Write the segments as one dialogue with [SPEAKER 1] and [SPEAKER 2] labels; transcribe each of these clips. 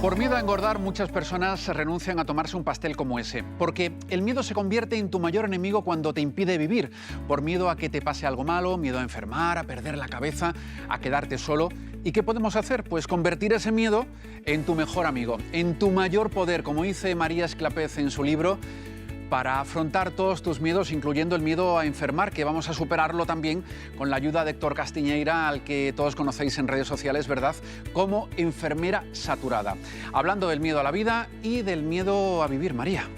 [SPEAKER 1] Por miedo a engordar, muchas personas renuncian a tomarse un pastel como ese, porque el miedo se convierte en tu mayor enemigo cuando te impide vivir, por miedo a que te pase algo malo, miedo a enfermar, a perder la cabeza, a quedarte solo. ¿Y qué podemos hacer? Pues convertir ese miedo en tu mejor amigo, en tu mayor poder, como dice María Esclapez en su libro, para afrontar todos tus miedos, incluyendo el miedo a enfermar, que vamos a superarlo también con la ayuda de Héctor Castiñeira, al que todos conocéis en redes sociales, ¿verdad?, como enfermera saturada. Hablando del miedo a la vida y del miedo a vivir, María.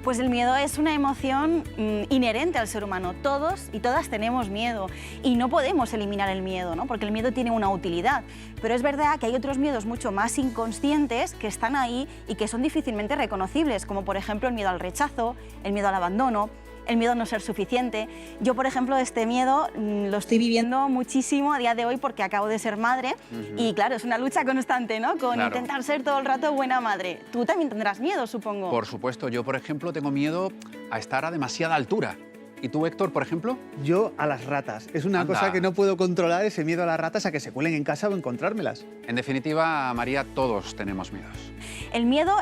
[SPEAKER 2] Pues el miedo es una emoción inherente al ser humano. Todos y todas tenemos miedo y no podemos eliminar el miedo, ¿no? Porque el miedo tiene una utilidad. Pero es verdad que hay otros miedos mucho más inconscientes que están ahí y que son difícilmente reconocibles, como por ejemplo el miedo al rechazo, el miedo al abandono, el miedo a no ser suficiente. Yo, por ejemplo, este miedo lo estoy viviendo muchísimo a día de hoy porque acabo de ser madre y, claro, es una lucha constante, ¿no? Con intentar ser todo el rato buena madre. Tú también tendrás miedo, supongo.
[SPEAKER 1] Por supuesto. Yo, por ejemplo, tengo miedo a estar a demasiada altura. ¿Y tú, Héctor, por ejemplo?
[SPEAKER 3] Yo a las ratas. Es una cosa que no puedo controlar, ese miedo a las ratas, a que se cuelen en casa o encontrármelas.
[SPEAKER 1] En definitiva, María, todos tenemos miedos.
[SPEAKER 2] El miedo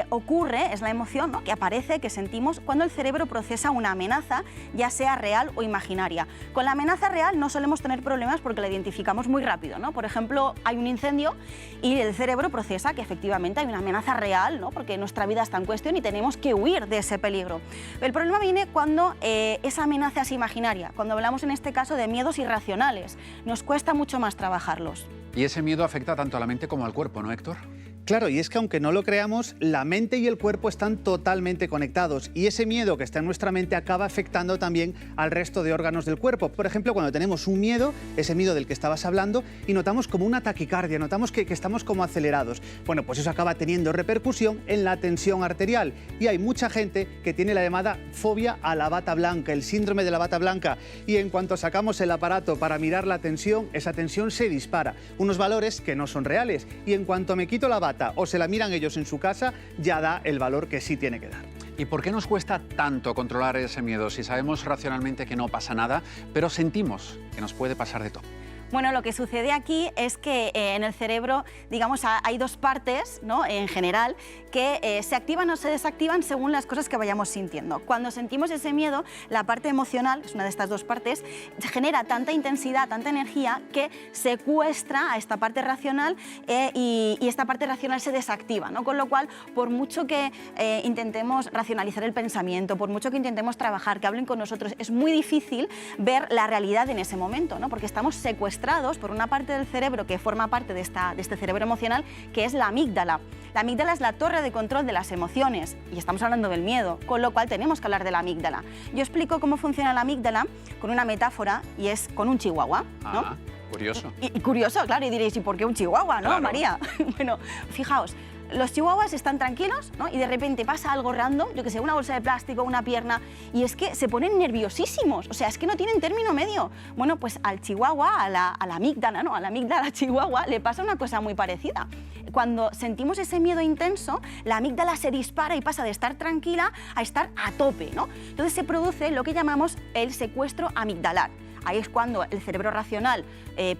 [SPEAKER 2] ocurre, es la emoción, ¿no?, que aparece, que sentimos cuando el cerebro procesa una amenaza, ya sea real o imaginaria. Con la amenaza real no solemos tener problemas porque la identificamos muy rápido, ¿no? Por ejemplo, hay un incendio y el cerebro procesa que efectivamente hay una amenaza real, ¿no?, porque nuestra vida está en cuestión y tenemos que huir de ese peligro. El problema viene cuando esa amenaza es imaginaria, cuando hablamos en este caso de miedos irracionales. Nos cuesta mucho más trabajarlos.
[SPEAKER 1] Y ese miedo afecta tanto a la mente como al cuerpo, ¿no, Héctor?
[SPEAKER 3] Claro, y es que aunque no lo creamos, la mente y el cuerpo están totalmente conectados y ese miedo que está en nuestra mente acaba afectando también al resto de órganos del cuerpo. Por ejemplo, cuando tenemos un miedo, ese miedo del que estabas hablando, y notamos como una taquicardia, notamos que estamos como acelerados. Bueno, pues eso acaba teniendo repercusión en la tensión arterial y hay mucha gente que tiene la llamada fobia a la bata blanca, el síndrome de la bata blanca, y en cuanto sacamos el aparato para mirar la tensión, esa tensión se dispara, unos valores que no son reales, y en cuanto me quito la bata o se la miran ellos en su casa, ya da el valor que sí tiene que dar.
[SPEAKER 1] ¿Y por qué nos cuesta tanto controlar ese miedo si sabemos racionalmente que no pasa nada, pero sentimos que nos puede pasar de todo?
[SPEAKER 2] Bueno, lo que sucede aquí es que en el cerebro, digamos, hay dos partes, ¿no?, en general, que se activan o se desactivan según las cosas que vayamos sintiendo. Cuando sentimos ese miedo, la parte emocional, es una de estas dos partes, genera tanta intensidad, tanta energía, que secuestra a esta parte racional y esta parte racional se desactiva, ¿no? Con lo cual, por mucho que intentemos racionalizar el pensamiento, por mucho que intentemos trabajar, que hablen con nosotros, es muy difícil ver la realidad en ese momento, ¿no?, porque estamos secuestrados por una parte del cerebro que forma parte de este cerebro emocional, que es la amígdala. La amígdala es la torre de control de las emociones y estamos hablando del miedo, con lo cual tenemos que hablar de la amígdala. Yo explico cómo funciona la amígdala con una metáfora y es con un chihuahua, ¿no?
[SPEAKER 1] Ah, curioso.
[SPEAKER 2] Y curioso, claro, y diréis, ¿y por qué un chihuahua, no,
[SPEAKER 1] claro,
[SPEAKER 2] María? Bueno, fijaos. Los chihuahuas están tranquilos, ¿no?, y de repente pasa algo random, yo que sé, una bolsa de plástico, una pierna, y es que se ponen nerviosísimos, o sea, es que no tienen término medio. Bueno, pues al chihuahua, a la amígdala, ¿no?, a la amígdala chihuahua le pasa una cosa muy parecida. Cuando sentimos ese miedo intenso, la amígdala se dispara y pasa de estar tranquila a estar a tope, ¿no? Entonces se produce lo que llamamos el secuestro amigdalar. Ahí es cuando el cerebro racional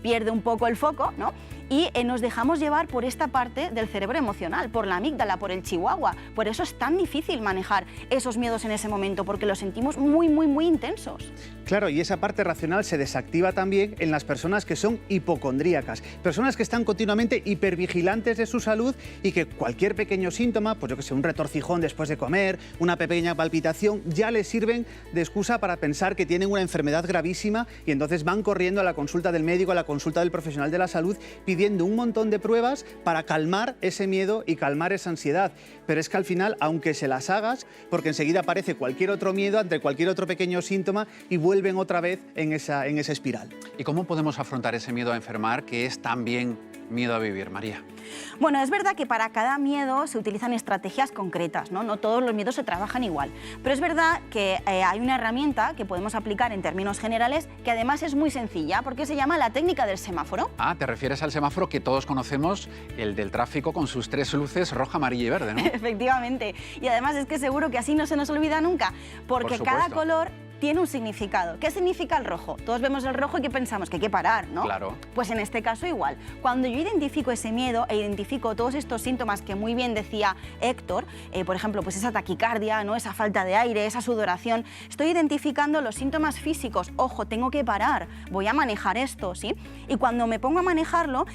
[SPEAKER 2] pierde un poco el foco, ¿no?, y nos dejamos llevar por esta parte del cerebro emocional, por la amígdala, por el chihuahua. Por eso es tan difícil manejar esos miedos en ese momento, porque los sentimos muy, muy, muy intensos.
[SPEAKER 3] Claro, y esa parte racional se desactiva también en las personas que son hipocondríacas, personas que están continuamente hipervigilantes de su salud y que cualquier pequeño síntoma, pues yo que sé, un retorcijón después de comer, una pequeña palpitación, ya les sirven de excusa para pensar que tienen una enfermedad gravísima y entonces van corriendo a la consulta del médico, a la consulta del profesional de la salud, pidiendo un montón de pruebas para calmar ese miedo y calmar esa ansiedad. Pero es que al final, aunque se las hagas, porque enseguida aparece cualquier otro miedo ante cualquier otro pequeño síntoma y vuelven otra vez en esa espiral.
[SPEAKER 1] ¿Y cómo podemos afrontar ese miedo a enfermar, que es también miedo a vivir, María?
[SPEAKER 2] Bueno, es verdad que para cada miedo se utilizan estrategias concretas, ¿no? No todos los miedos se trabajan igual, pero es verdad que hay una herramienta que podemos aplicar en términos generales que además es muy sencilla, porque se llama la técnica del semáforo.
[SPEAKER 1] Ah, te refieres al semáforo que todos conocemos, el del tráfico con sus 3 luces roja, amarilla y verde, ¿no?
[SPEAKER 2] Efectivamente, y además es que seguro que así no se nos olvida nunca, porque cada color tiene un significado. ¿Qué significa el rojo? Todos vemos el rojo y ¿qué pensamos? Que hay que parar, ¿no?
[SPEAKER 1] Claro.
[SPEAKER 2] Pues en este caso igual. Cuando yo identifico ese miedo e identifico todos estos síntomas que muy bien decía Héctor, por ejemplo, pues esa taquicardia, ¿no? Esa falta de aire, esa sudoración, estoy identificando los síntomas físicos. Ojo, tengo que parar, voy a manejar esto, ¿sí? Y cuando me pongo a manejarlo,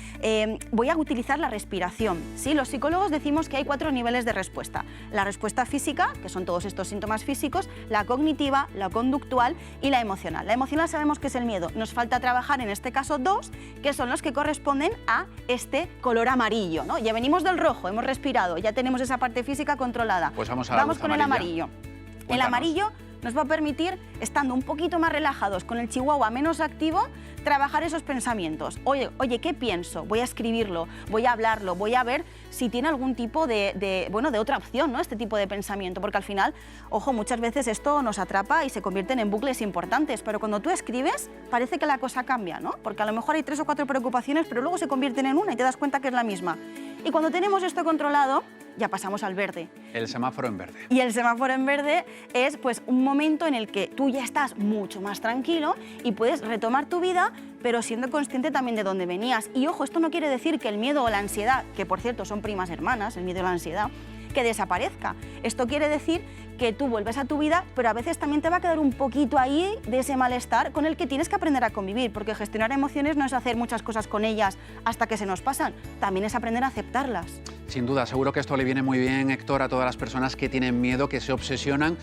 [SPEAKER 2] voy a utilizar la respiración, ¿sí? Los psicólogos decimos que hay 4 niveles de respuesta. La respuesta física, que son todos estos síntomas físicos, la cognitiva, la conductual y la emocional. La emocional sabemos que es el miedo. Nos falta trabajar en este caso 2, que son los que corresponden a este color amarillo, ¿no? Ya venimos del rojo, hemos respirado, ya tenemos esa parte física controlada.
[SPEAKER 1] Pues vamos con
[SPEAKER 2] el amarillo.
[SPEAKER 1] Cuéntanos.
[SPEAKER 2] El amarillo nos va a permitir, estando un poquito más relajados, con el chihuahua menos activo, trabajar esos pensamientos. Oye, ¿qué pienso? Voy a escribirlo, voy a hablarlo, voy a ver si tiene algún tipo de otra opción, ¿no? Este tipo de pensamiento, porque al final, ojo, muchas veces esto nos atrapa y se convierten en bucles importantes, pero cuando tú escribes parece que la cosa cambia, ¿no? Porque a lo mejor hay 3 o 4 preocupaciones, pero luego se convierten en una y te das cuenta que es la misma. Y cuando tenemos esto controlado, ya pasamos al verde.
[SPEAKER 1] El semáforo en verde.
[SPEAKER 2] Y el semáforo en verde es pues un momento en el que tú ya estás mucho más tranquilo y puedes retomar tu vida, pero siendo consciente también de dónde venías. Y ojo, esto no quiere decir que el miedo o la ansiedad, que por cierto son primas hermanas, el miedo y la ansiedad, que desaparezca. Esto quiere decir que tú vuelves a tu vida, pero a veces también te va a quedar un poquito ahí de ese malestar con el que tienes que aprender a convivir, porque gestionar emociones no es hacer muchas cosas con ellas hasta que se nos pasan, también es aprender a aceptarlas.
[SPEAKER 1] Sin duda, seguro que esto le viene muy bien, Héctor, a todas las personas que tienen miedo, que se obsesionan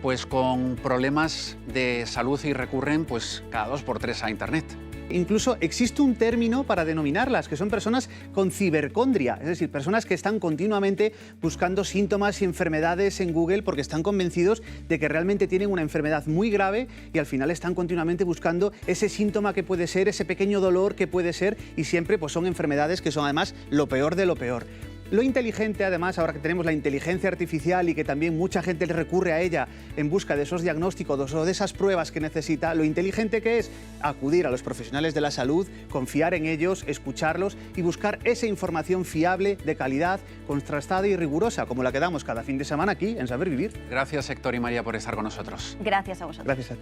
[SPEAKER 1] pues con problemas de salud y recurren pues cada 2 por 3 a Internet.
[SPEAKER 3] Incluso existe un término para denominarlas, que son personas con cibercondria, es decir, personas que están continuamente buscando síntomas y enfermedades en Google porque están convencidos de que realmente tienen una enfermedad muy grave y al final están continuamente buscando ese síntoma que puede ser, ese pequeño dolor que puede ser, y siempre pues son enfermedades que son además lo peor de lo peor. Lo inteligente, además, ahora que tenemos la inteligencia artificial y que también mucha gente recurre a ella en busca de esos diagnósticos o de esas pruebas que necesita, lo inteligente que es acudir a los profesionales de la salud, confiar en ellos, escucharlos y buscar esa información fiable, de calidad, contrastada y rigurosa, como la que damos cada fin de semana aquí en Saber Vivir.
[SPEAKER 1] Gracias, Héctor y María, por estar con nosotros.
[SPEAKER 2] Gracias a vosotros.
[SPEAKER 3] Gracias a ti.